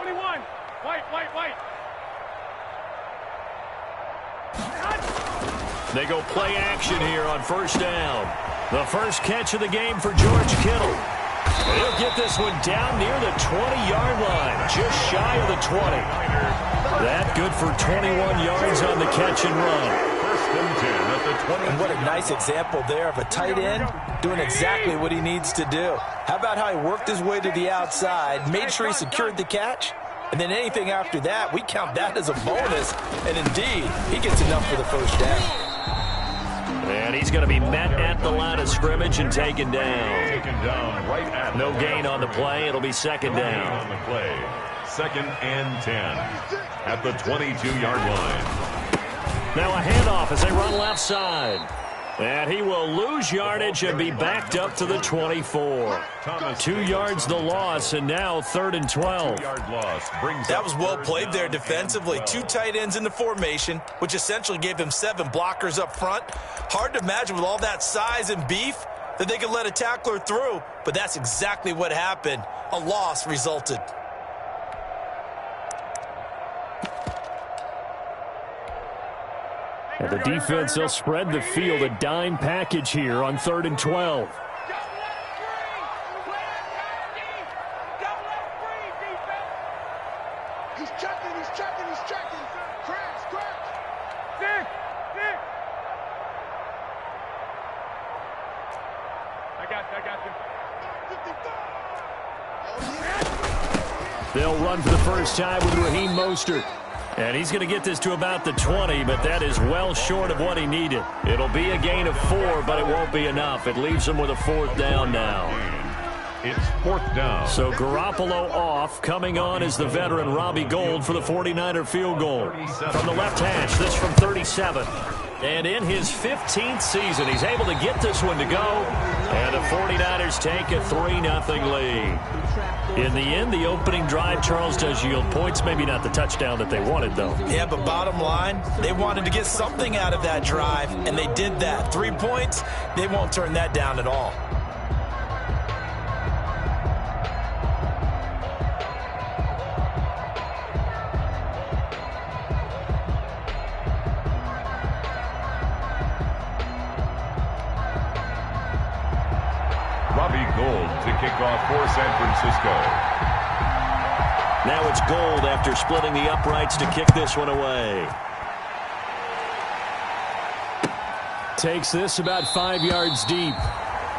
21. White. They go play action here on first down. The first catch of the game for George Kittle. And he'll get this one down near the 20-yard line, just shy of the 20. That good for 21 yards on the catch and run. First and 10 at the 20. And what a nice example there of a tight end doing exactly what he needs to do. How about how he worked his way to the outside, made sure he secured the catch, and then anything after that, we count that as a bonus. And indeed, he gets enough for the first down. And he's going to be met at the line of scrimmage and taken down. Taken down right at no gain on the play. It'll be second down. On the play. Second and 10 at the 22-yard line. Now a handoff as they run left side. And he will lose yardage and be backed up to the 24. 2 yards the loss, and now 3rd and 12. That was well played there defensively. 2 tight ends in the formation, which essentially gave him 7 blockers up front. Hard to imagine with all that size and beef that they could let a tackler through, but that's exactly what happened. A loss resulted. And the defense, they'll spread the field, a dime package here on 3rd and 12. He's checking. Crash. Dick. I got you. They'll run for the first time with Raheem Mostert. And he's going to get this to about the 20, but that is well short of what he needed. It'll be a gain of 4, but it won't be enough. It leaves him with a 4th down now. It's 4th down. So Garoppolo off. Coming on is the veteran Robbie Gould for the 49er field goal. From the left hash, this from 37. And in his 15th season, he's able to get this one to go. And the 49ers take a 3-0 lead. In the end, the opening drive, Charles, does yield points. Maybe not the touchdown that they wanted, though. Yeah, but bottom line, they wanted to get something out of that drive, and they did that. 3 points, they won't turn that down at all. Robbie Gould to kick off for San Francisco. Now it's Gould after splitting the uprights to kick this one away. Takes this about 5 yards deep.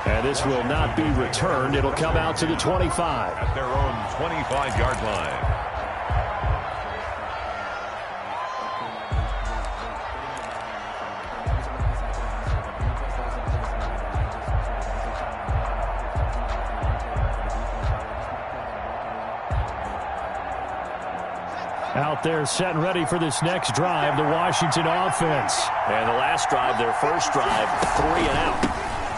And this will not be returned. It'll come out to the 25. At their own 25-yard line. Out there set and ready for this next drive, the Washington offense. And the last drive, their first drive, 3 and out.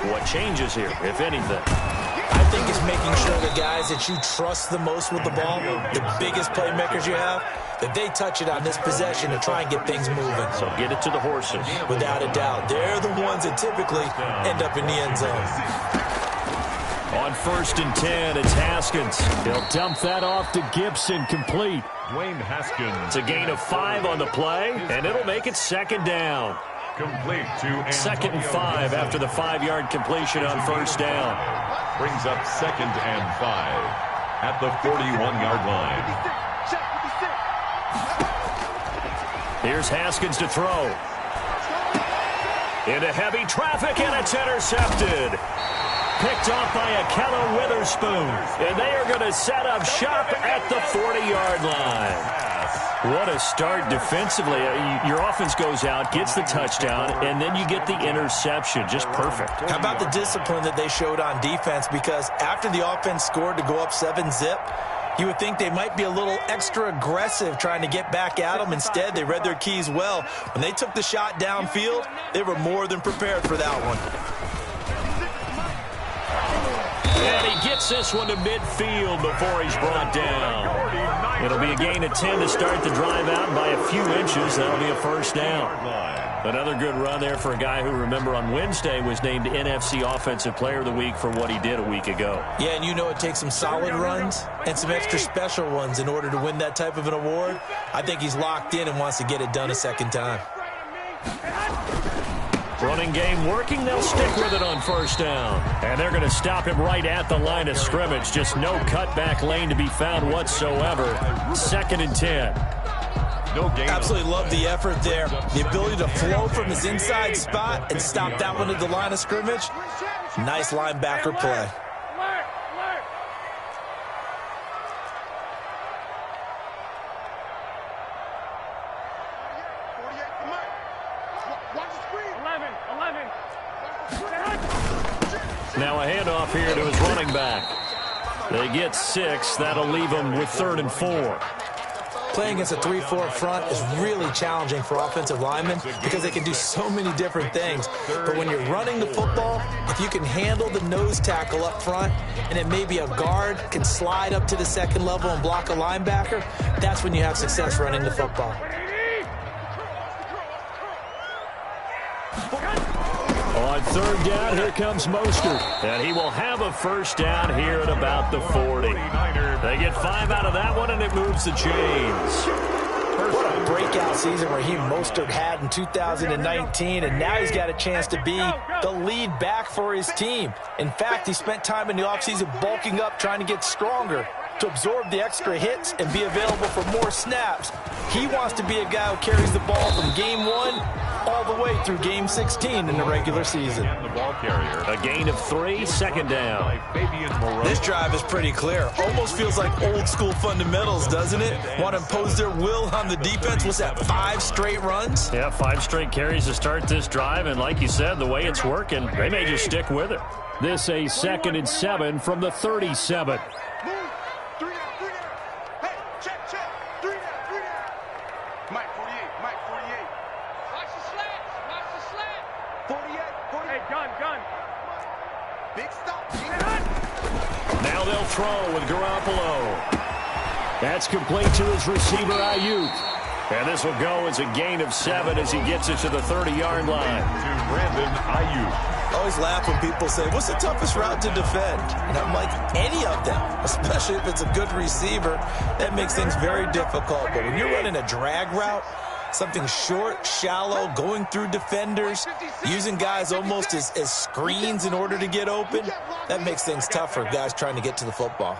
What changes here, if anything? I think it's making sure the guys that you trust the most with the ball, the biggest playmakers you have, that they touch it on this possession to try and get things moving. So get it to the horses. Without a doubt. They're the ones that typically end up in the end zone. On 1st and 10, it's Haskins. He'll dump that off to Gibson, complete. Dwayne Haskins. It's a gain of 5 on the play, and it'll make it 2nd down. Complete to 2nd and 5 after the 5-yard completion on 1st down. Brings up 2nd and 5 at the 41-yard line. Here's Haskins to throw. Into heavy traffic, and it's intercepted. Picked off by Akello Witherspoon. And they are going to set up shop at the 40-yard line. What a start defensively. Your offense goes out, gets the touchdown, and then you get the interception. Just perfect. How about the discipline that they showed on defense? Because after the offense scored to go up 7-zip, you would think they might be a little extra aggressive trying to get back at them. Instead, they read their keys well. When they took the shot downfield, they were more than prepared for that one. And he gets this one to midfield before he's brought down. It'll be a gain of 10 to start the drive out. By a few inches, that'll be a first down. Another good run there for a guy who, remember, on Wednesday was named NFC Offensive Player of the Week for what he did a week ago. Yeah, and you know it takes some solid runs and some extra special ones in order to win that type of an award. I think he's locked in and wants to get it done a second time. Running game working. They'll stick with it on first down. And they're going to stop him right at the line of scrimmage. Just no cutback lane to be found whatsoever. 2nd and 10. Absolutely love the effort there. The ability to flow from his inside spot and stop that one at the line of scrimmage. Nice linebacker play. Now a handoff here to his running back. They get 6. That'll leave them with 3rd and 4. Playing against a 3-4 front is really challenging for offensive linemen because they can do so many different things. But when you're running the football, if you can handle the nose tackle up front and then maybe a guard can slide up to the second level and block a linebacker, that's when you have success running the football. On 3rd down, here comes Mostert. And he will have a first down here at about the 40. They get 5 out of that one, and it moves the chains. What a breakout season Raheem Mostert had in 2019, and now he's got a chance to be the lead back for his team. In fact, he spent time in the offseason bulking up, trying to get stronger to absorb the extra hits and be available for more snaps. He wants to be a guy who carries the ball from game 1 all the way through game 16 in the regular season. A gain of 3, 2nd down. This drive is pretty clear. Almost feels like old school fundamentals, doesn't it? Want to impose their will on the defense. What's that, 5 straight runs? Yeah, 5 straight carries to start this drive, and like you said, the way it's working, they may just stick with it. This a 2nd and 7 from the 37. Now they'll throw with Garoppolo. That's complete to his receiver, Ayuk. And this will go as a gain of 7 as he gets it to the 30-yard line. To Brandon Ayuk. I always laugh when people say, what's the toughest route to defend? And I'm like, any of them, especially if it's a good receiver. That makes things very difficult. But when you're running a drag route, something short, shallow, going through defenders, using guys almost as screens in order to get open, that makes things tough for guys trying to get to the football.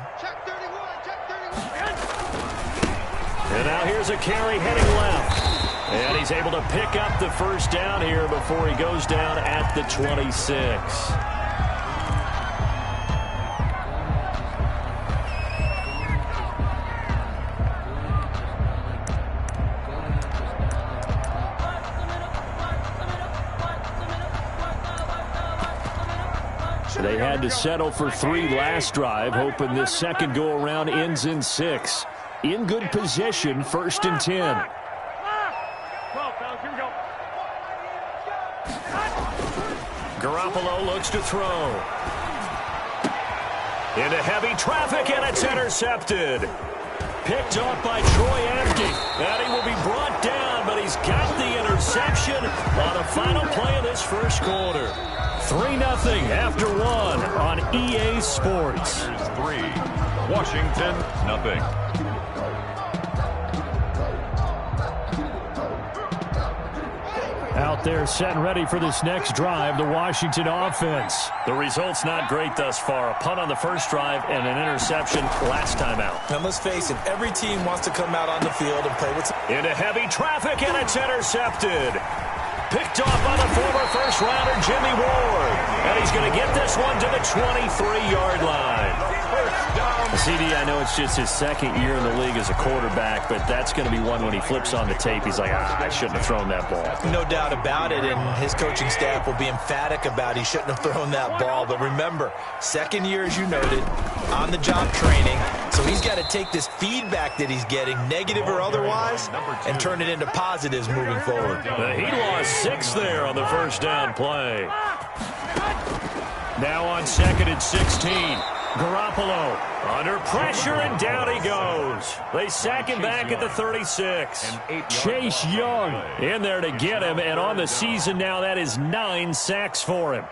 And now here's a carry heading left. And he's able to pick up the first down here before he goes down at the 26. They had to settle for 3 last drive, hoping this second go-around ends in 6. In good position, 1st and 10. Garoppolo looks to throw. Into heavy traffic, and it's intercepted. Picked off by Troy Apke. And he will be brought down, but he's got the interception on the final play of this first quarter. 3-0 after 1 on EA Sports. 3, Washington, 0. Out there set and ready for this next drive, the Washington offense. The result's not great thus far. A punt on the first drive and an interception last time out. And let's face it, every team wants to come out on the field and play with... Into heavy traffic, and it's intercepted. Picked off by the former first-rounder Jimmy Ward. And he's going to get this one to the 23-yard line. CD, I know it's just his 2nd year in the league as a quarterback, but that's going to be one when he flips on the tape. He's like, I shouldn't have thrown that ball. No doubt about it, and his coaching staff will be emphatic about he shouldn't have thrown that ball. But remember, 2nd year, as you noted, on-the-job training. So he's got to take this feedback that he's getting, negative or otherwise, and turn it into positives moving forward. He lost 6 there on the first down play. Now on 2nd and 16. Garoppolo under pressure, and down he goes. They sack him back at the 36. Chase Young in there to get him, and on the season now, that is 9 sacks for him.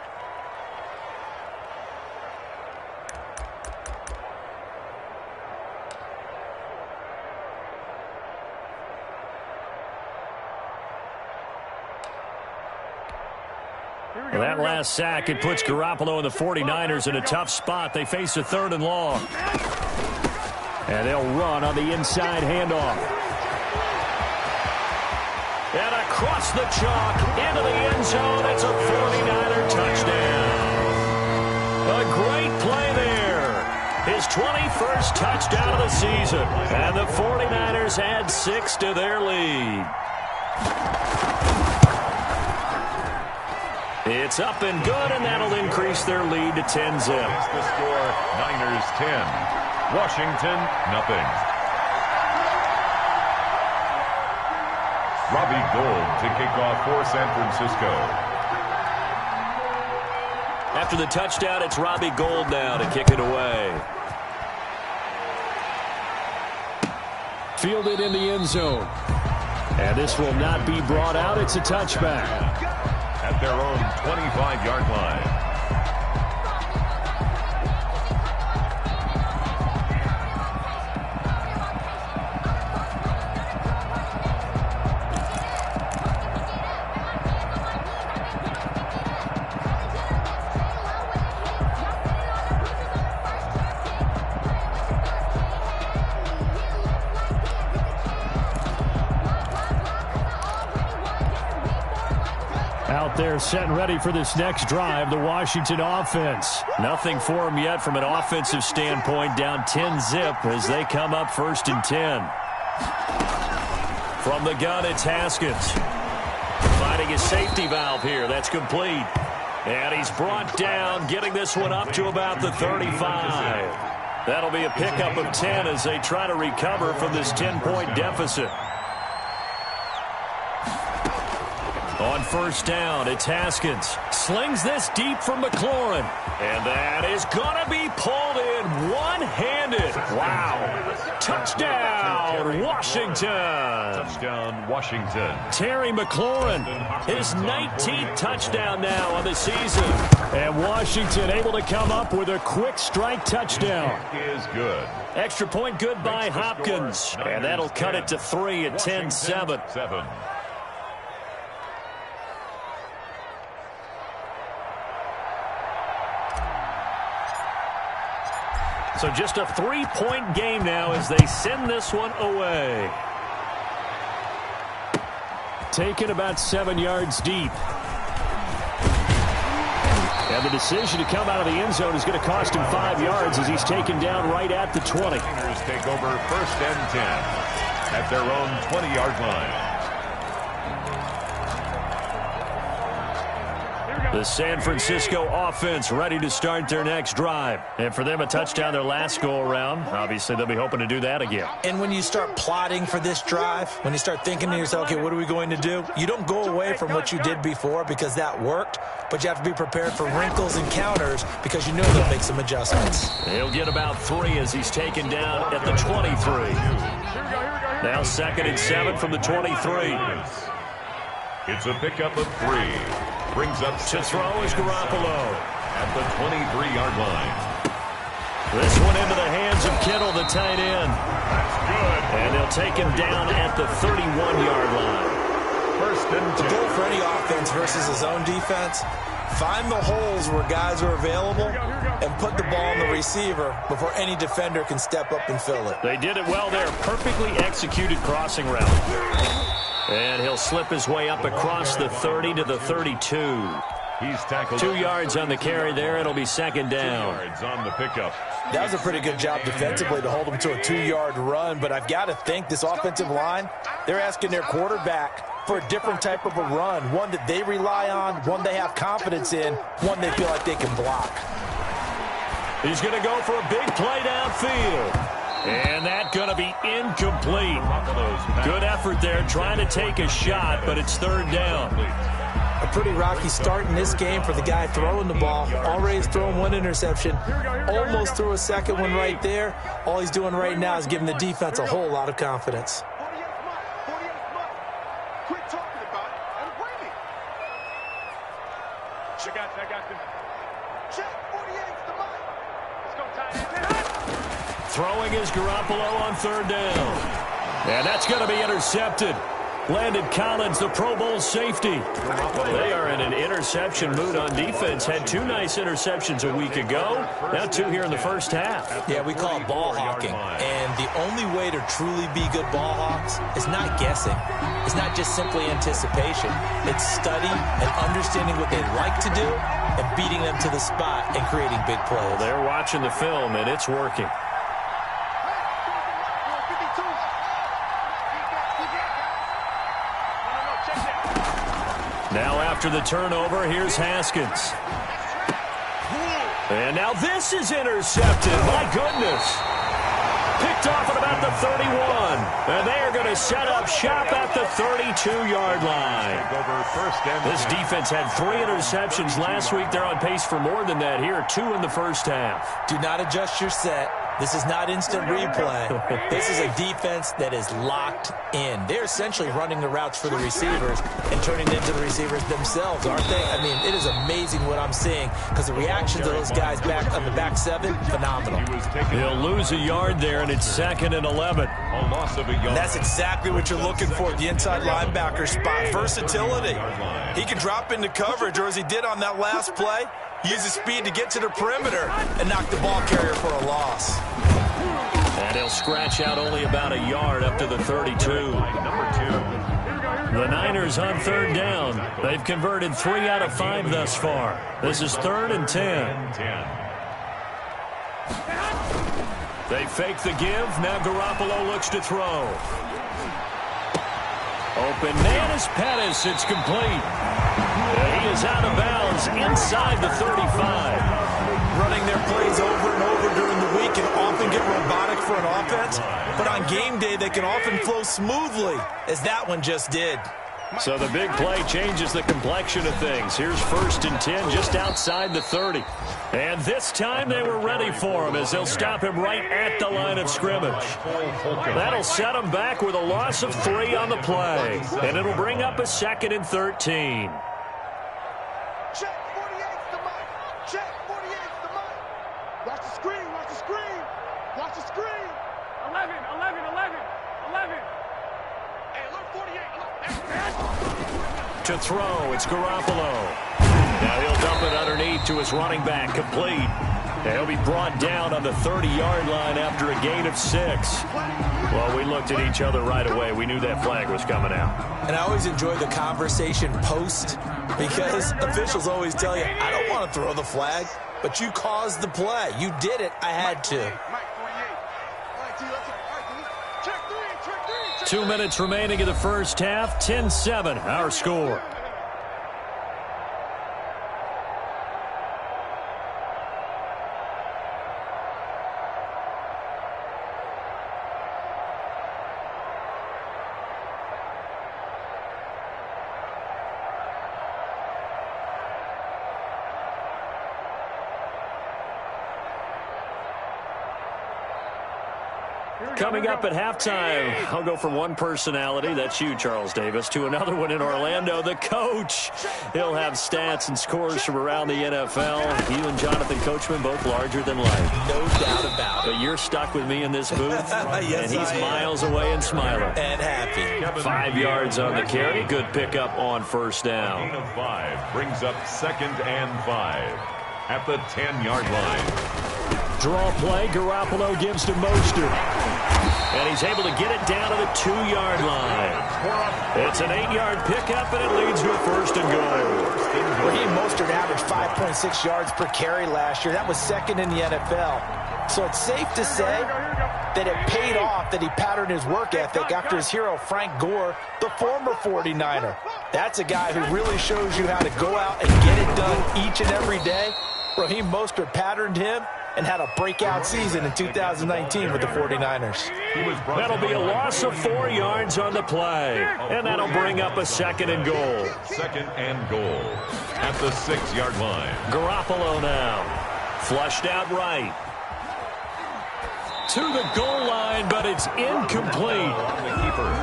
Well, that last sack, it puts Garoppolo and the 49ers in a tough spot. They face a 3rd and long. And they'll run on the inside handoff. And across the chalk, into the end zone. It's a 49er touchdown. A great play there. His 21st touchdown of the season. And the 49ers add 6 to their lead. It's up and good, and that'll increase their lead to 10-zip. It's the score, Niners 10, Washington nothing. Robbie Gould to kick off for San Francisco. After the touchdown, it's Robbie Gould now to kick it away. Fielded in the end zone. And this will not be brought out. It's a touchback. At their own 25-yard line. They're set and ready for this next drive, the Washington offense. Nothing for them yet from an offensive standpoint, down 10-zip as they come up 1st and 10. From the gun, it's Haskins. Finding his safety valve here. That's complete. And he's brought down, getting this one up to about the 35. That'll be a pickup of 10 as they try to recover from this 10-point deficit. On 1st down, it's Haskins. Slings this deep from McLaurin. And that is going to be pulled in one-handed. Wow. Touchdown, Washington. Touchdown, Washington. Terry McLaurin, his 19th touchdown now on the season. And Washington able to come up with a quick strike touchdown. Is good. Extra point good by Hopkins. And that'll cut it to 3 at 10-7. So just a 3-point game now as they send this one away. Taken about 7 yards deep. And the decision to come out of the end zone is going to cost him 5 yards as he's taken down right at the 20. Niners take over 1st and 10 at their own 20-yard line. The San Francisco offense ready to start their next drive. And for them, a touchdown their last go-around. Obviously, they'll be hoping to do that again. And when you start plotting for this drive, when you start thinking to yourself, okay, what are we going to do? You don't go away from what you did before because that worked, but you have to be prepared for wrinkles and counters because you know they'll make some adjustments. He'll get about 3 as he's taken down at the 23. Now 2nd and 7 from the 23. It's a pickup of 3. Brings up to throw is Garoppolo at the 23-yard line. This one into the hands of Kittle, the tight end. That's good. And they'll take him down at the 31-yard line. 1st and 2. The goal for any offense versus his own defense, find the holes where guys are available and put the ball on the receiver before any defender can step up and fill it. They did it well there. Perfectly executed crossing route. And he'll slip his way up across the 30 to the 32. He's tackled 2 yards on the carry there. It'll be 2nd down. 2 yards on the pickup. That was a pretty good job defensively to hold him to a 2-yard run, but I've got to think this offensive line, they're asking their quarterback for a different type of a run, one that they rely on, one they have confidence in, one they feel like they can block. He's going to go for a big play downfield. And that's going to be incomplete. Good effort there trying to take a shot, but it's 3rd down. A pretty rocky start in this game for the guy throwing the ball. Already has thrown one interception. Almost threw a second one right there. All he's doing right now is giving the defense a whole lot of confidence. Throwing is Garoppolo on third down. And that's going to be intercepted. Landon Collins, the Pro Bowl safety. They are in an interception mood on defense. Had 2 nice interceptions a week ago. Now 2 here in the first half. Yeah, we call it ball hawking. And the only way to truly be good ball hawks is not guessing. It's not just simply anticipation. It's study and understanding what they like to do and beating them to the spot and creating big plays. Well, they're watching the film, and it's working. Now after the turnover, here's Haskins. And now this is intercepted. My goodness. Picked off at about the 31. And they are going to set up shop at the 32-yard line. This defense had 3 interceptions last week. They're on pace for more than that here. 2 in the first half. Do not adjust your set. This is not instant replay. This is a defense that is locked in. They're essentially running the routes for the receivers and turning it into the receivers themselves, aren't they? I mean, it is amazing what I'm seeing because the reactions of those guys back on the back 7, phenomenal. He'll lose a yard there, and it's 2nd and 11. A loss of a yard. And that's exactly what you're looking for at the inside linebacker spot. Versatility. He can drop into coverage, or as he did on that last play, use his speed to get to the perimeter and knock the ball carrier for a loss. And he'll scratch out only about a yard up to the 32. The Niners on third down. They've converted 3 out of 5 thus far. This is 3rd and 10. They fake the give. Now Garoppolo looks to throw. Open man is Pettis. It's complete. He is out of bounds inside the 35. Running their plays over and over during the week can often get robotic for an offense, but on game day they can often flow smoothly, as that one just did. So the big play changes the complexion of things. Here's 1st and 10 just outside the 30. And this time they were ready for him as they'll stop him right at the line of scrimmage. That'll set him back with a loss of 3 on the play. And it'll bring up a 2nd and 13. Check 48's the mic. Check 48's the mic. Watch the screen. Watch the screen. Watch the screen. 11. Hey, look, 48. To throw, it's Garoppolo. Now he'll dump it underneath to his running back, complete. And he'll be brought down on the 30-yard line after a gain of 6. Well, we looked at each other right away. We knew that flag was coming out. And I always enjoy the conversation post because officials always tell you, I don't want to throw the flag, but you caused the play. You did it. I had to. 2 minutes remaining in the first half. 10-7, our score. Coming up at halftime, I'll go from one personality, that's you, Charles Davis, to another one in Orlando, the coach. He'll have stats and scores from around the NFL. You and Jonathan Coachman, both larger than life. No doubt about it. But you're stuck with me in this booth, Yes, and he's miles away and smiling. And happy. 5 yards on the carry. Good pickup on first down. Gain of 5 brings up 2nd and 5 at the 10-yard line. Draw play, Garoppolo gives to Mostert. And he's able to get it down to the 2-yard line. It's an 8-yard pickup, and it leads to a 1st and goal. Raheem Mostert averaged 5.6 yards per carry last year. That was 2nd in the NFL. So it's safe to say that it paid off that he patterned his work ethic after his hero, Frank Gore, the former 49er. That's a guy who really shows you how to go out and get it done each and every day. Raheem Mostert patterned him, and had a breakout season in 2019 with the 49ers. That'll be a loss of 4 yards on the play, and that'll bring up a 2nd and goal. 2nd and goal at the 6-yard line. Garoppolo now. Flushed out right. To the goal line, but it's incomplete. The keeper.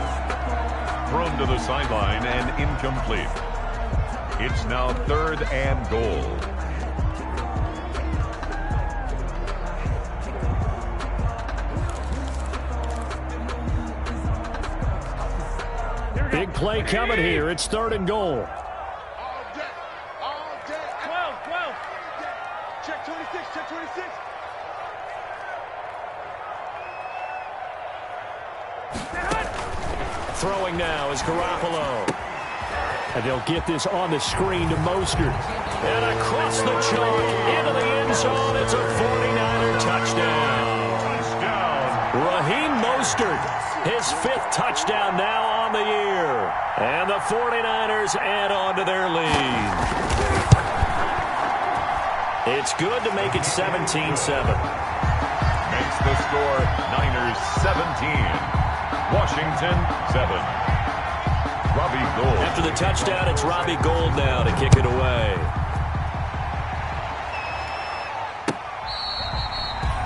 Thrown to the sideline and incomplete. It's now 3rd and goal. Big play coming here. It's 3rd and goal. All day. All day. 12. Check 26. Check 26. Throwing now is Garoppolo. And they'll get this on the screen to Mostert. And across the chalk into the end zone. It's a 49er touchdown. Raheem Mostert, his 5th touchdown now on the year. And the 49ers add on to their lead. It's good to make it 17-7. Makes the score Niners 17. Washington 7. Robbie Gould. After the touchdown, it's Robbie Gould now to kick it away.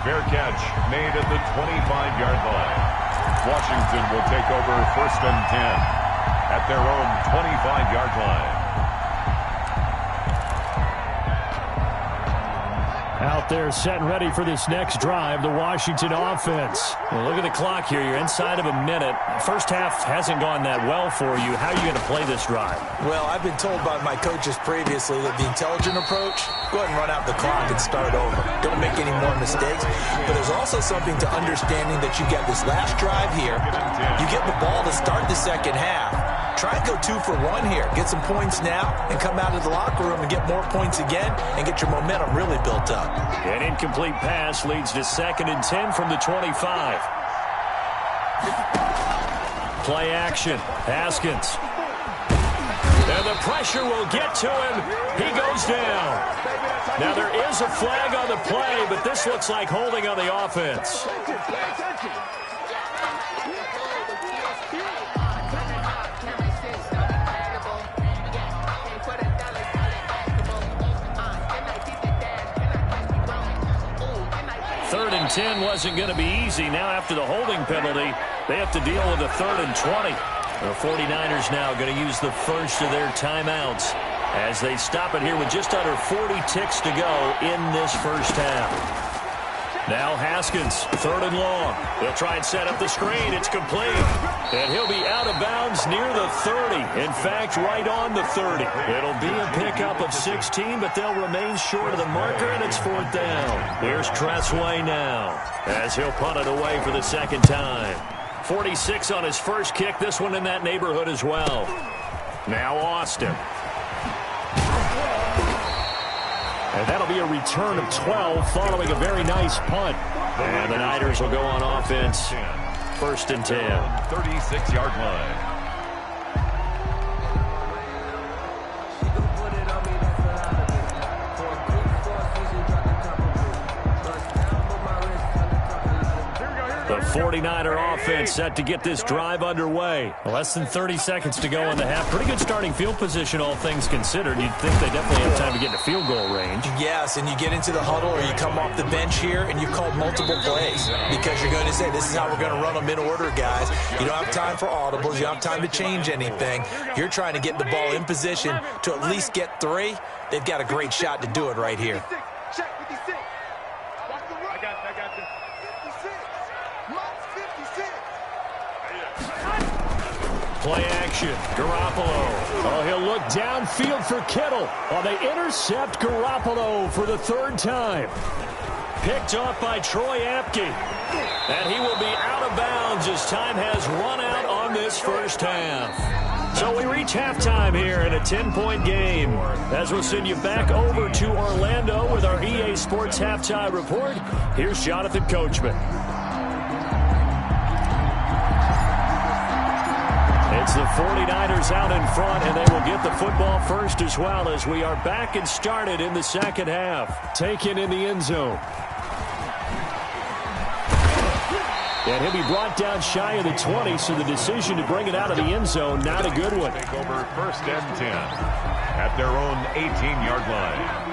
Fair catch made at the 25-yard line. Washington will take over 1st and 10 at their own 25-yard line. Out there set and ready for this next drive, the Washington offense. Well, look at the clock here. You're inside of a minute. First half hasn't gone that well for you. How are you going to play this drive? Well, I've been told by my coaches previously that the intelligent approach, go ahead and run out the clock and start over. Don't make any more mistakes. But there's also something to understanding that you get this last drive here. You get the ball to start the second half. Try and go 2 for 1 here. Get some points now and come out of the locker room and get more points again and get your momentum really built up. An incomplete pass leads to 2nd and 10 from the 25. Play action. Haskins. And the pressure will get to him. He goes down. Now there is a flag on the play, but this looks like holding on the offense. Third and 10 wasn't going to be easy. Now after the holding penalty, they have to deal with a 3rd and 20. The 49ers now going to use the first of their timeouts as they stop it here with just under 40 ticks to go in this first half. Now Haskins, 3rd and long. They'll try and set up the screen. It's complete. And he'll be out of bounds near the 30. In fact, right on the 30. It'll be a pickup of 16, but they'll remain short of the marker, and it's 4th down. Here's Tressway now as he'll punt it away for the 2nd time. 46 on his first kick. This one in that neighborhood as well. Now Austin. And that'll be a return of 12 following a very nice punt. And the Niners will go on offense. 1st and 10. 36-yard line. The 49er offense set to get this drive underway. Less than 30 seconds to go in the half. Pretty good starting field position, all things considered. You'd think they definitely have time to get into field goal range. Yes, and you get into the huddle or you come off the bench here and you call multiple plays because you're going to say, this is how we're going to run them in order, guys. You don't have time for audibles. You don't have time to change anything. You're trying to get the ball in position to at least get 3. They've got a great shot to do it right here. Check 56. I got you. 56. Mott's 56. Play action. Garoppolo. Oh, he'll look downfield for Kittle. Oh, they intercept Garoppolo for the 3rd time. Picked off by Troy Apke. And he will be out of bounds as time has run out on this first half. So we reach halftime here in a 10-point game. As we'll send you back over to Orlando with our EA Sports Halftime Report, here's Jonathan Coachman. It's the 49ers out in front, and they will get the football first as well as we are back and started in the second half. Taken in the end zone. And he'll be brought down shy of the 20, so the decision to bring it out of the end zone, not a good one. Take over 1st and 10 at their own 18-yard line.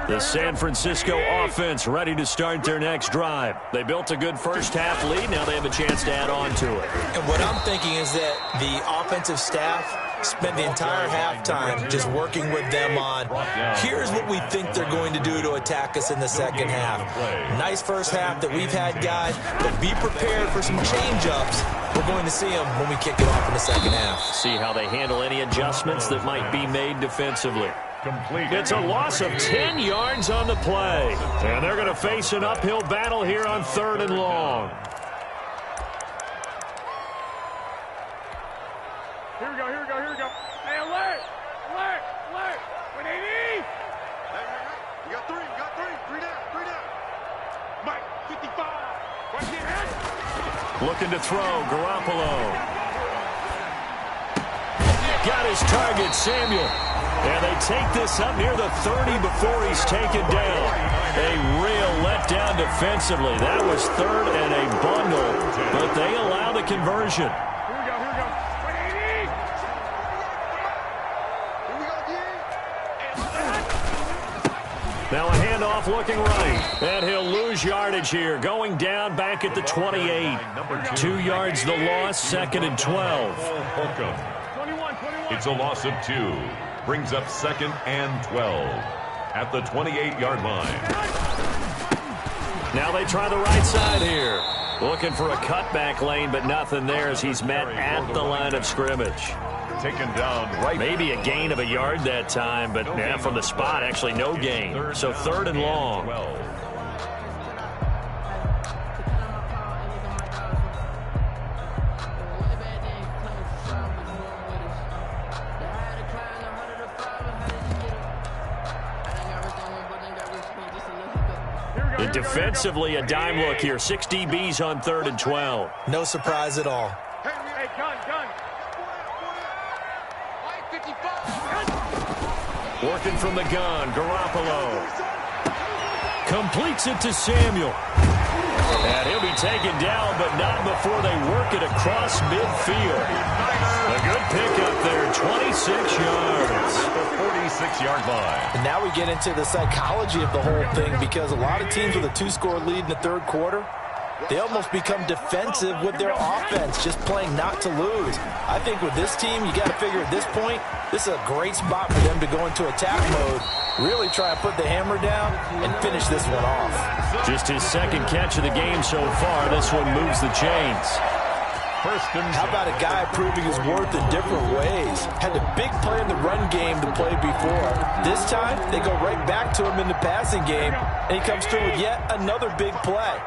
The San Francisco offense ready to start their next drive. They built a good first-half lead. Now they have a chance to add on to it. And what I'm thinking is that the offensive staff spent the entire halftime just working with them on, here's what we think they're going to do to attack us in the second half. Nice first half that we've had, guys, but be prepared for some change-ups. We're going to see them when we kick it off in the second half. See how they handle any adjustments that might be made defensively. It's a loss of 10 yards on the play. And they're going to face an uphill battle here on 3rd and long. Here we go. Hey, alert! When they need! Hey. You got three. Three down. Mike, 55. Right there. Looking to throw, Garoppolo. Got his target, Samuel. And they take this up near the 30 before he's taken down. A real letdown defensively. That was 3rd and a bundle, but they allow the conversion. Here we go. Now a handoff looking right. And he'll lose yardage here. Going down back at the 28. 2 yards the loss, 2nd and 12. 21. It's a loss of 2. Brings up 2nd and 12 at the 28-yard line. Now they try the right side here. Looking for a cutback lane, but nothing there as he's met at the line of scrimmage. Taken down right. Maybe a gain of a yard that time, but from the spot, actually no gain. So 3rd and long. Defensively, a dime look here. 6 DBs on 3rd and 12. No surprise at all. Hey, gun. White 55. Working from the gun, Garoppolo. Completes it to Samuel. And he'll be taken down, but not before they work it across midfield. A good pickup there, 26 yards. The 46-yard line. And now we get into the psychology of the whole thing, because a lot of teams with a 2-score lead in the 3rd quarter, they almost become defensive with their offense, just playing not to lose. I think with this team, you got to figure at this point, this is a great spot for them to go into attack mode, really try to put the hammer down and finish this one off. Just his 2nd catch of the game so far. This one moves the chains. How about a guy proving his worth in different ways? Had a big play in the run game to play before. This time, they go right back to him in the passing game, and he comes through with yet another big play.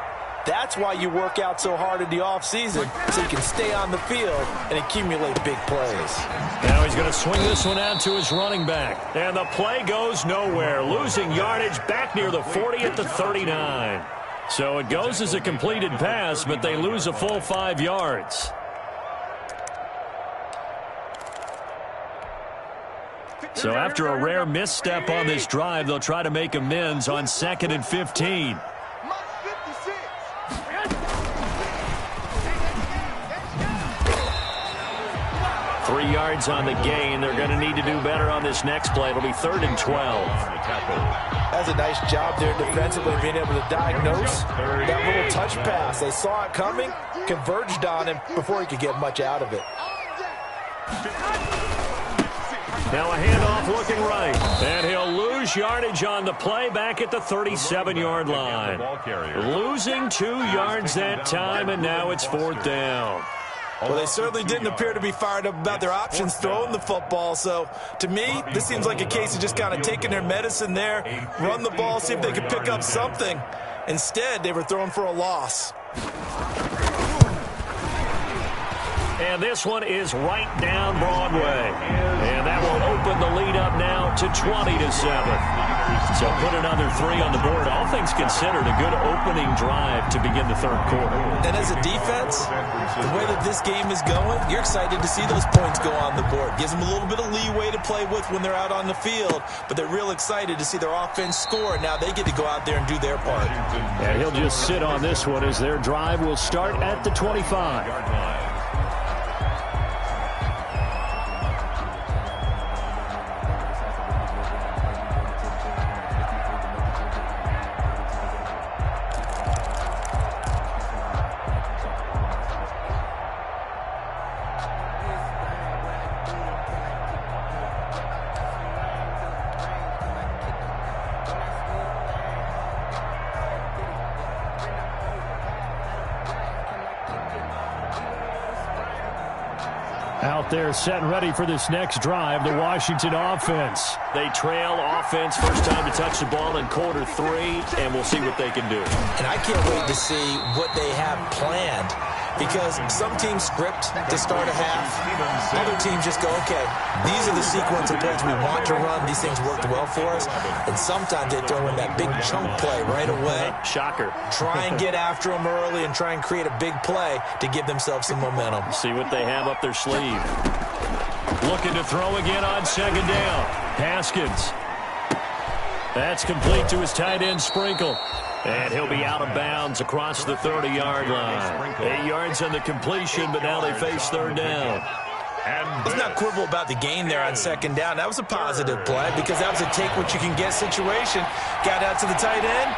That's why you work out so hard in the offseason, so you can stay on the field and accumulate big plays. Now he's going to swing this one out to his running back. And the play goes nowhere. Losing yardage back near the 40 at the 39. So it goes as a completed pass, but they lose a full 5 yards. So after a rare misstep on this drive, they'll try to make amends on 2nd and 15. 3 yards on the gain. They're going to need to do better on this next play. It'll be 3rd and 12. That's a nice job there defensively, being able to diagnose that little touch pass. They saw it coming, converged on him before he could get much out of it. Now a handoff looking right. And he'll lose yardage on the play back at the 37-yard line. Losing 2 yards that time, and now it's 4th down. Well, they certainly didn't appear to be fired up about their options throwing the football. So, to me, this seems like a case of just kind of taking their medicine there, run the ball, see if they could pick up something. Instead, they were throwing for a loss. And this one is right down Broadway. And that will open the lead up now to 20-7. So put another 3 on the board. All things considered, a good opening drive to begin the third quarter. And as a defense, the way that this game is going, you're excited to see those points go on the board. Gives them a little bit of leeway to play with when they're out on the field, but they're real excited to see their offense score. Now they get to go out there and do their part. And he'll just sit on this one as their drive will start at the 25. Out there set and ready for this next drive, the Washington offense. They trail offense, first time to touch the ball in quarter 3, and we'll see what they can do. And I can't wait to see what they have planned, because some teams script to start a half. Other teams just go, okay, these are the sequence of plays we want to run. These things worked well for us. And sometimes they throw in that big chunk play right away. Shocker. Try and get after them early and try and create a big play to give themselves some momentum. See what they have up their sleeve. Looking to throw again on second down. Haskins. That's complete to his tight end, Sprinkle. And he'll be out of bounds across the 30-yard line. 8 yards on the completion, but now they face third down. Let's not quibble about the gain there on second down. That was a positive play because that was a take-what-you-can-get situation. Got out to the tight end.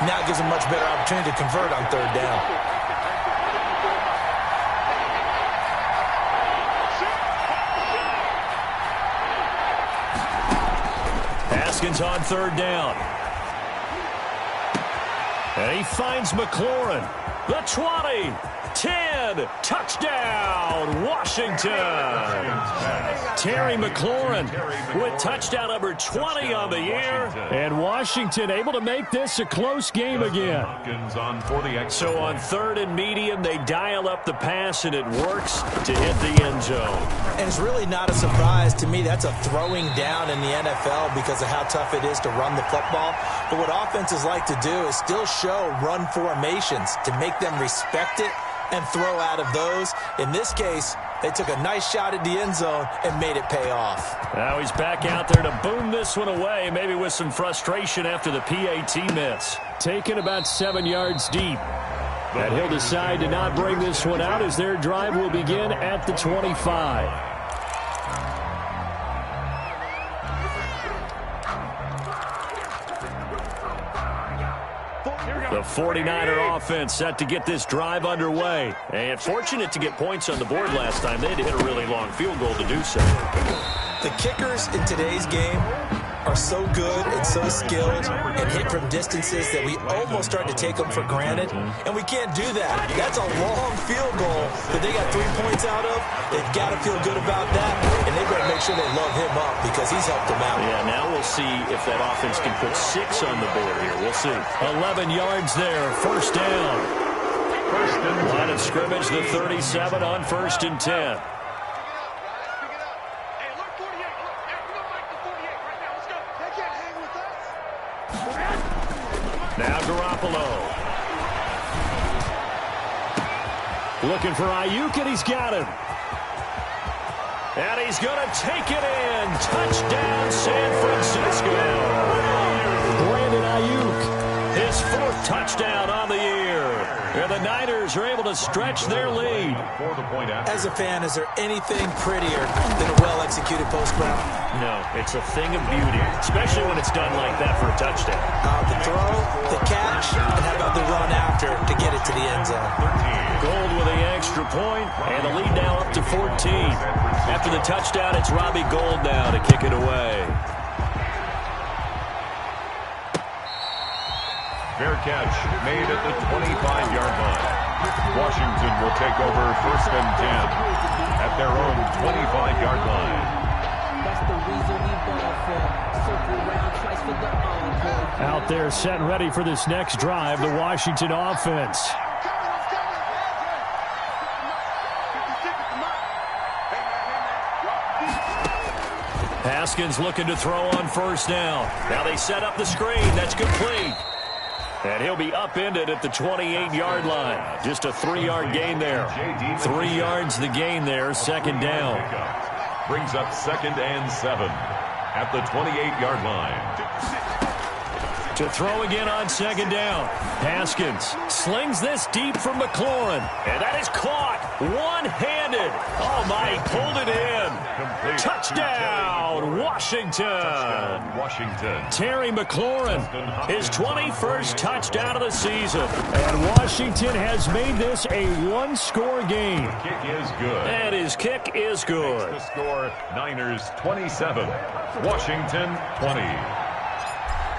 Now it gives them much better opportunity to convert on third down. Haskins on third down. And he finds McLaurin. The 20, 10, touchdown, Washington. Terry McLaurin with touchdown number 20 on the year. And Washington able to make this a close game again. So on third and medium, they dial up the pass, and it works to hit the end zone. And it's really not a surprise to me. That's a throwing down in the NFL because of how tough it is to run the football. But what offenses like to do is still show run formations to make them respect it and throw out of those. In this case, they took a nice shot at the end zone and made it pay off. Now he's back out there to boom this one away, maybe with some frustration after the PAT miss. Taken about 7 yards deep. And he'll decide to not bring this one out as their drive will begin at the 25. The 49er offense set to get this drive underway. And fortunate to get points on the board last time. They had to hit a really long field goal to do so. The kickers in today's game are so good and so skilled and hit from distances that we almost start to take them for granted. And we can't do that. That's a long field goal that they got 3 points out of. They've got to feel good about that. And they better make sure they load him up because he's helped them out. Yeah, now we'll see if that offense can put 6 on the board here. We'll see. 11 yards there, first down. Line of scrimmage, the 37 on first and 10. Now Garoppolo. Looking for Ayuk, and he's got him. And he's going to take it in. Touchdown, San Francisco. Brandon Ayuk. His 4th touchdown on the year. And the Niners are able to stretch their lead. As a fan, is there anything prettier than a well-executed post route? No, it's a thing of beauty, especially when it's done like that for a touchdown. The throw, the catch, and how about the run after to get it to the end zone? Gold with the extra point, and the lead now up to 14. After the touchdown, it's Robbie Gould now to kick it away. Fair catch made at the 25-yard line. Washington will take over first and 10 at their own 25-yard line. That's the reason we ball for. Circle round twice for the encore. Out there set and ready for this next drive, the Washington offense. Haskins looking to throw on first down. Now they set up the screen. That's complete. And he'll be upended at the 28-yard line. Just a 3-yard gain there. 3 yards the gain there, second down. Brings up 2nd and 7 at the 28-yard line. To throw again on second down. Haskins slings this deep from McLaurin. And that is caught one-handed. Oh, my, he pulled it in. Complete. Touchdown, Washington. Touchdown, Washington. Terry McLaurin, his 21st touchdown of the season. And Washington has made this a one-score game. The kick is good. And his kick is good. The score, Niners 27, Washington 20.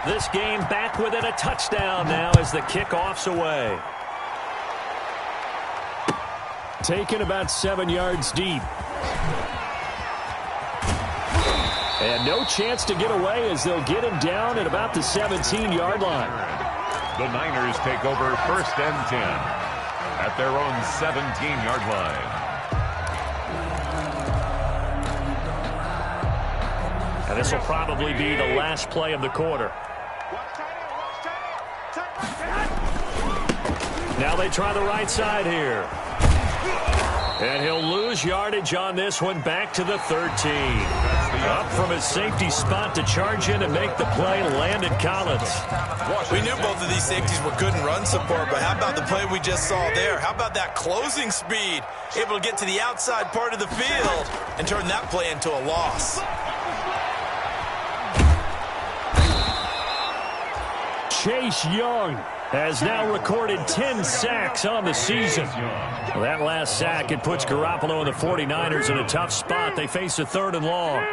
This game back within a touchdown now as the kickoff's away. Taken about 7 yards deep. And no chance to get away as they'll get him down at about the 17-yard line. The Niners take over 1st and 10 at their own 17-yard line. And this will probably be the last play of the quarter. Now they try the right side here. And he'll lose yardage on this one, back to the 13. Up from his safety spot to charge in and make the play, Landon Collins. We knew both of these safeties were good in run support, but how about the play we just saw there? How about that closing speed? Able to get to the outside part of the field and turn that play into a loss. Chase Young has now recorded 10 sacks on the season. Well, that last sack, it puts Garoppolo and the 49ers in a tough spot. They face a 3rd and long.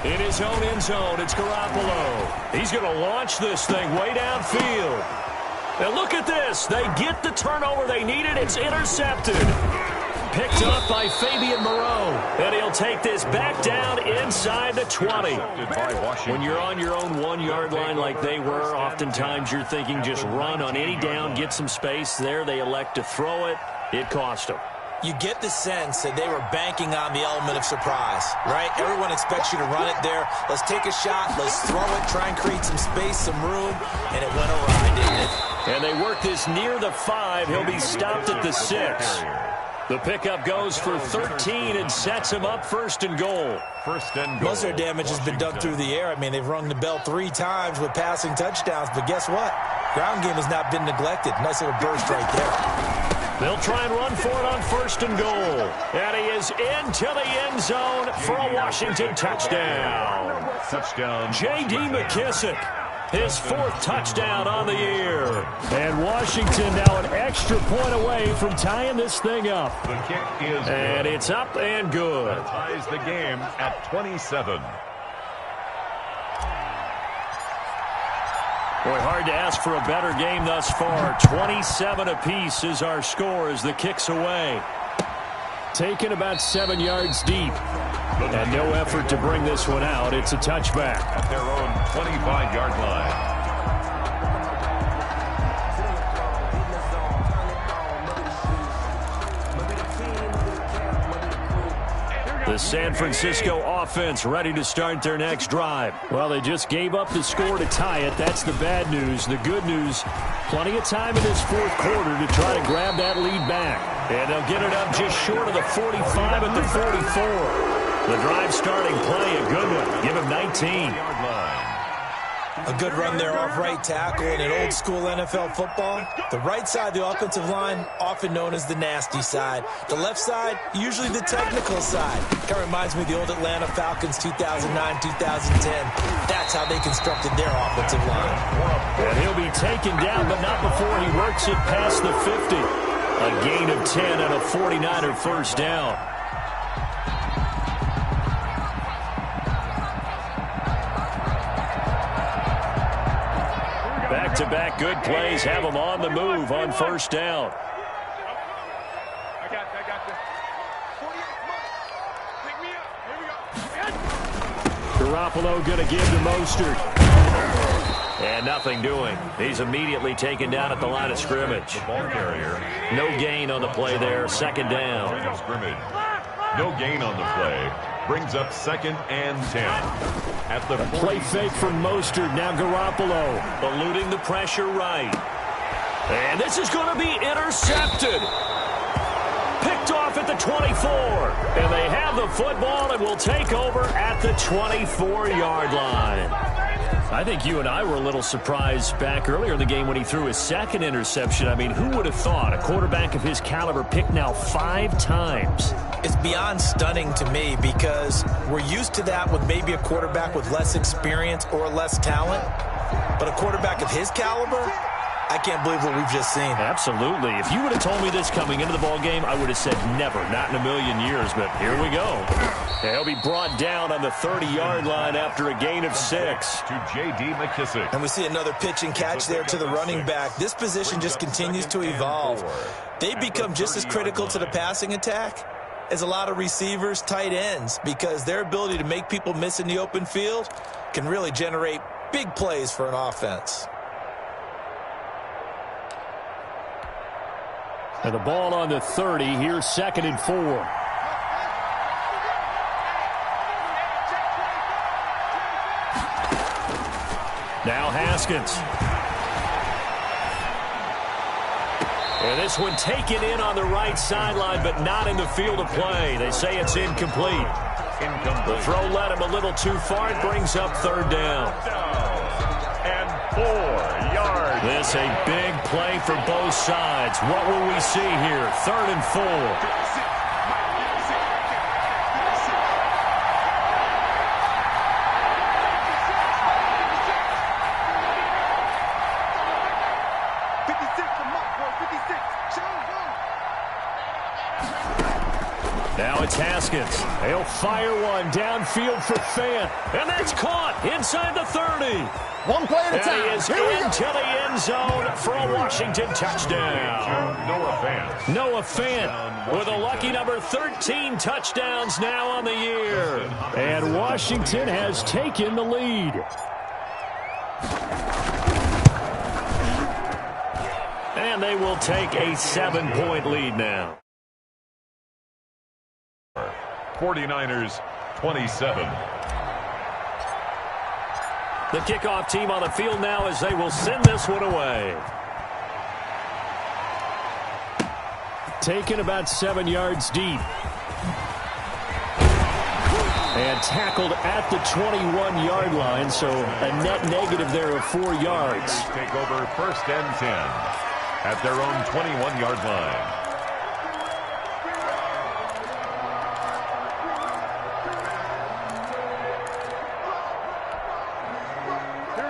In his own end zone, it's Garoppolo. He's going to launch this thing way downfield. And look at this. They get the turnover they needed. It's intercepted. Picked up by Fabian Moreau. And he'll take this back down inside the 20. When you're on your own 1-yard line like they were, oftentimes you're thinking just run on any down, get some space. There they elect to throw it. It cost them. You get the sense that they were banking on the element of surprise, right? Everyone expects you to run it there. Let's take a shot. Let's throw it. Try and create some space, some room. And it went awry, didn't it? And they work this near the 5. He'll be stopped at the 6. The pickup goes for 13 and sets him up 1st and goal. 1st and goal. Most of their damage has been done through the air. I mean, they've rung the bell 3 times with passing touchdowns. But guess what? Ground game has not been neglected. Nice little burst right there. They'll try and run for it on 1st and goal. And he is into the end zone for a Washington touchdown. Touchdown. J.D. McKissick, his 4th touchdown on the year. And Washington now an extra point away from tying this thing up. The kick is And good. it's up and good. That ties the game at 27. Boy, hard to ask for a better game thus far. 27 apiece is our score as the kick's away. Taken about 7 yards deep. And no effort to bring this one out. It's a touchback. At their own 25-yard line. The San Francisco offense ready to start their next drive. Well, they just gave up the score to tie it. That's the bad news. The good news, plenty of time in this 4th quarter to try to grab that lead back. And they'll get it up just short of the 45 at the 44. The drive starting play, a good one. Give him 19. A good run there off right tackle in an old school NFL football. The right side of the offensive line, often known as the nasty side. The left side, usually the technical side. Kind of reminds me of the old Atlanta Falcons 2009-2010. That's how they constructed their offensive line. And he'll be taken down, but not before he works it past the 50. A gain of 10 and a 49er first down. Back-to-back good plays have them on the move on first down. I got this. 48, come on. Pick me up. Here we go. Garoppolo going to give to Mostert. And nothing doing. He's immediately taken down at the line of scrimmage. The ball carrier. No gain on the play there. Second down. Line of scrimmage. No gain on the play. Brings up 2nd and 10. At the play fake from Mostert. Now Garoppolo. Eluding the pressure right. And this is going to be intercepted. Picked off at the 24. And they have the football and will take over at the 24-yard line. I think you and I were a little surprised back earlier in the game when he threw his second interception. I mean, who would have thought a quarterback of his caliber picked now 5 times? It's beyond stunning to me because we're used to that with maybe a quarterback with less experience or less talent. But a quarterback of his caliber, I can't believe what we've just seen. Absolutely. If you would have told me this coming into the ballgame, I would have said never, not in a million years. But here we go. He'll be brought down on the 30-yard line after a gain of 6. To J.D. McKissick. And we see another pitch and catch there to the running back. This position just continues to evolve. They become just as critical to the passing attack as a lot of receivers, tight ends, because their ability to make people miss in the open field can really generate big plays for an offense. And the ball on the 30. Here's 2nd and 4. Now Haskins. And this one taken in on the right sideline, but not in the field of play. They say it's incomplete. The throw led him a little too far. It brings up 3rd down. And 4 yards. This a big play for both sides. What will we see here? 3rd and 4. Now it's Haskins. He'll fire one downfield for Fant. And that's caught inside the 30. One play at a time. And he is into the end zone for a Washington touchdown. Noah Fant with a lucky number 13 touchdowns now on the year. And Washington has taken the lead. And they will take a 7-point lead now. 49ers 27. The kickoff team on the field now as they will send this one away. Taken about 7 yards deep. And tackled at the 21-yard line, so a net negative there of 4 yards. Take over 1st and 10 at their own 21-yard line.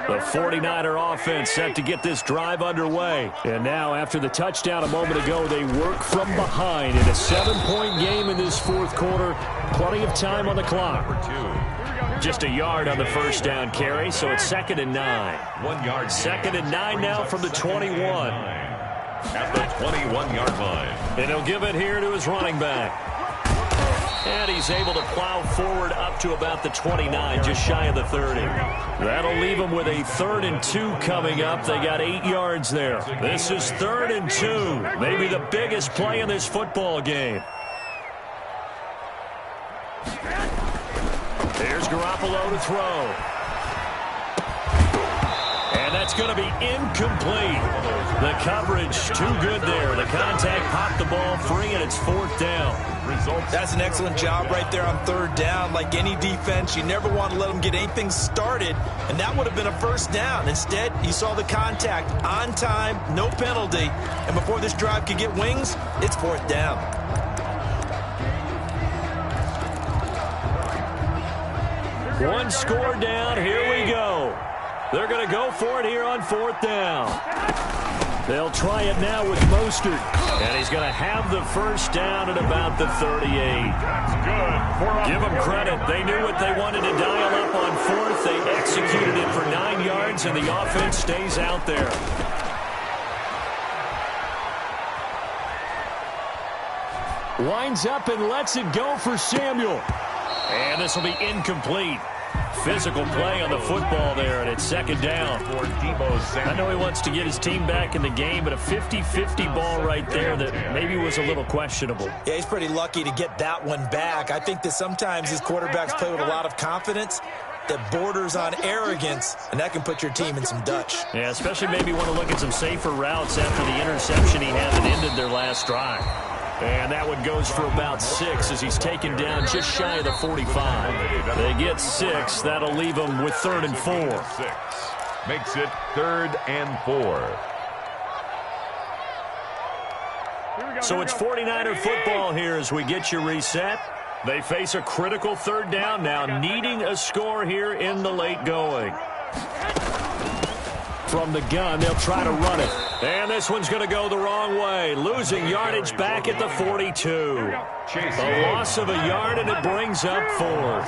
The 49er offense set to get this drive underway. And now, after the touchdown a moment ago, they work from behind in a 7-point game in this 4th quarter. Plenty of time on the clock. Just a yard on the first down carry, so it's 2nd and 9. 1 yard. 2nd and 9 now from the 21. At the 21-yard line. And he'll give it here to his running back. And he's able to plow forward up to about the 29, just shy of the 30. That'll leave him with a 3rd and 2 coming up. They got 8 yards there. This is 3rd and 2. Maybe the biggest play in this football game. There's Garoppolo to throw. And that's going to be incomplete. The coverage too good there. The contact popped the ball free, and it's 4th down. That's an excellent job right there on 3rd down. Like any defense, you never want to let them get anything started, and that would have been a 1st down. Instead, you saw the contact on time, no penalty, and before this drive could get wings, it's 4th down. One score down. Here we go. They're going to go for it here on 4th down. They'll try it now with Mostert. And he's going to have the first down at about the 38. That's good. Give them credit. They knew what they wanted to dial up on 4th. They executed it for 9 yards, and the offense stays out there. Winds up and lets it go for Samuel. And this will be incomplete. Physical play on the football there, and it's second down. I know he wants to get his team back in the game, but a 50-50 ball right there that maybe was a little questionable. Yeah, he's pretty lucky to get that one back. I think that sometimes these quarterbacks play with a lot of confidence that borders on arrogance, and that can put your team in some Dutch. Yeah, especially maybe want to look at some safer routes after the interception he had that ended their last drive. And that one goes for about 6 as he's taken down just shy of the 45. They get 6. That'll leave them with 3rd and 4. Makes it 3rd and 4. So it's 49er football here as we get you reset. They face a critical 3rd down now, needing a score here in the late going. From the gun, they'll try to run it. And this one's going to go the wrong way. Losing yardage back at the 42. A loss of a yard, and it brings up 4th.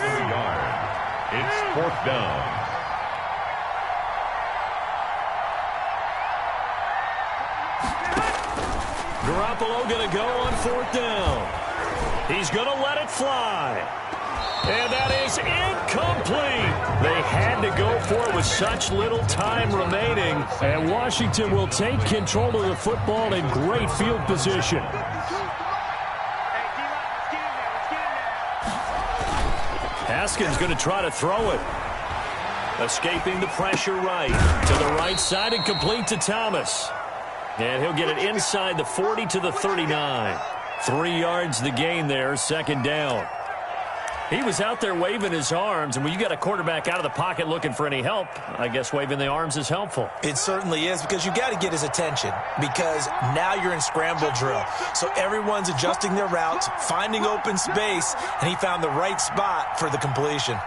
It's 4th down. Garoppolo going to go on 4th down. He's going to let it fly. And that is incomplete. They had to go for it with such little time remaining. And Washington will take control of the football in great field position. Haskins going to try to throw it. Escaping the pressure right. To the right side and complete to Thomas. And he'll get it inside the 40 to the 39. 3 yards the gain there, 2nd down. He was out there waving his arms, and when you got a quarterback out of the pocket looking for any help, I guess waving the arms is helpful. It certainly is, because you got to get his attention, because now you're in scramble drill. So everyone's adjusting their routes, finding open space, and he found the right spot for the completion.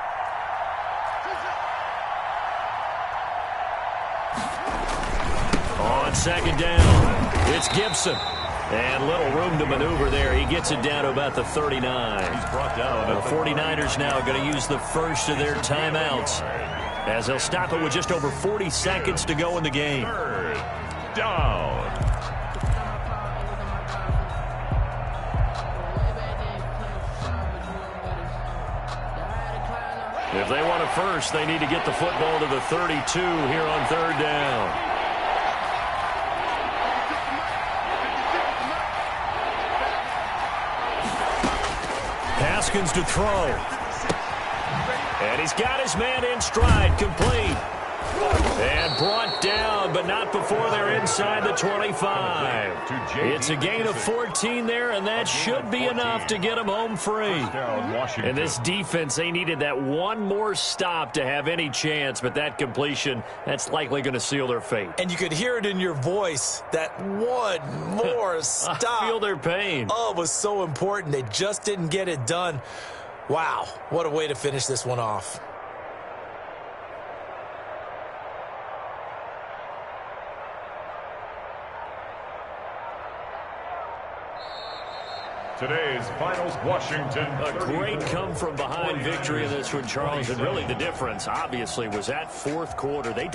On 2nd down, it's Gibson. And little room to maneuver there. He gets it down to about the 39. He's brought down. The 49ers now going to use the first of their timeouts as they'll stop it with just over 40 seconds to go in the game. 3rd down. If they want a first, they need to get the football to the 32 here on 3rd down. Haskins to throw. And he's got his man in stride, complete. And brought down, but not before they're inside the 25. It's a gain of 14 there, and that should be enough to get them home free. And this defense, they needed that one more stop to have any chance, but that completion, that's likely going to seal their fate. And you could hear it in your voice, that one more stop. I feel their pain. Oh, it was so important. They just didn't get it done. Wow, what a way to finish this one off. Today's finals, Washington. A great come-from-behind victory in this one, Charles. And really the difference, obviously, was that 4th quarter. They